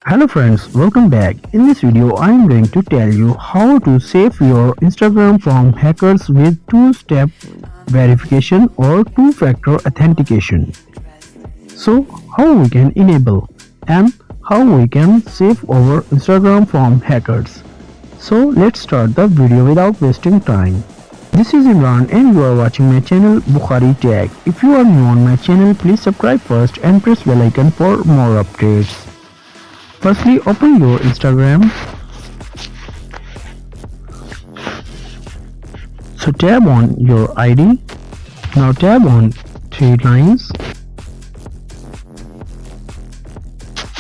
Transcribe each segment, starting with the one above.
Hello friends, welcome back. In this video, I am going to tell you how to save your Instagram from hackers with two-step verification or two-factor authentication. So, how we can enable and how we can save our Instagram from hackers. So, let's start the video without wasting time. This is Imran and you are watching my channel Bukhari Tech. If you are new on my channel, please subscribe first and press bell icon for more updates. Firstly, open your Instagram. So tap on your ID. Now tap on three lines.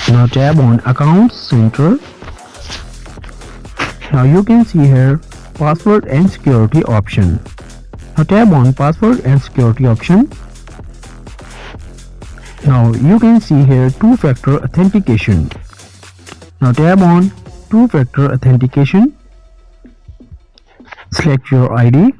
Now tap on Accounts Center. Now you can see here Password and Security option. Now tap on Password and Security option. Now you can see here two-factor authentication. Now tap on two-factor authentication. Select your ID.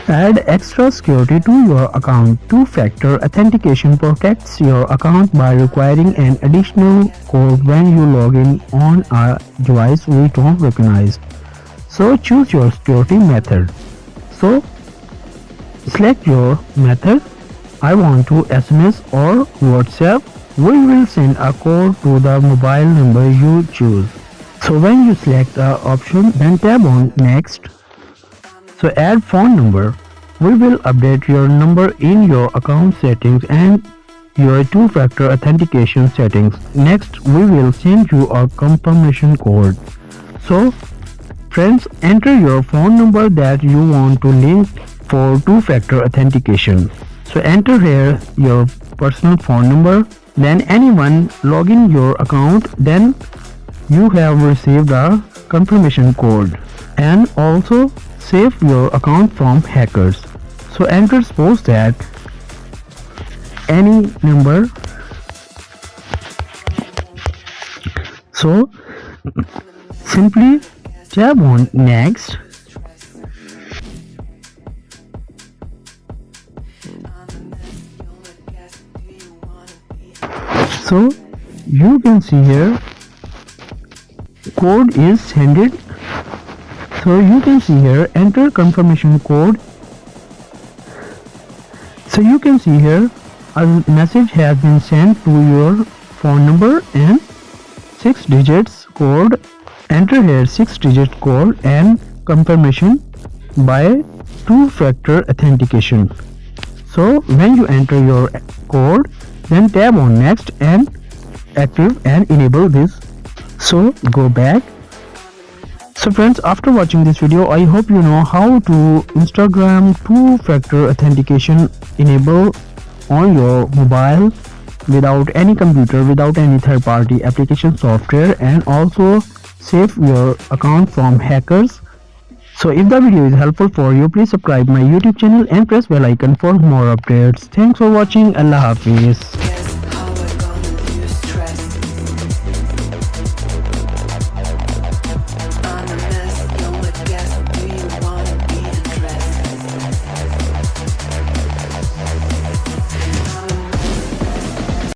Add extra security to your account. Two-factor authentication protects your account by requiring an additional code when you log in on a device we don't recognize. So choose your security method. So select your method. I want to SMS or WhatsApp. We will send a code to the mobile number you choose. So when you select the option, then tap on Next. So add phone number. We will update your number in your account settings and your two-factor authentication settings. Next, we will send you a confirmation code. So friends, enter your phone number that you want to link for two-factor authentication. So enter here your personal phone number, then anyone log in your account, then you have received a confirmation code, and also save your account from hackers. So enter suppose that any number. So simply tap on Next. So you can see here code is sent. So you can see here enter confirmation code. So you can see here a message has been sent to your phone number and 6 digits code. Enter here 6 digit code and confirmation by two-factor authentication. So when you enter your code, then tap on Next and active and enable this. So go back. So friends, after watching this video, I hope you know how to Instagram two-factor authentication enable on your mobile without any computer, without any third-party application software, and also save your account from hackers. So if the video is helpful for you, please subscribe my YouTube channel and press bell icon for more updates. Thanks for watching. Allah Hafiz.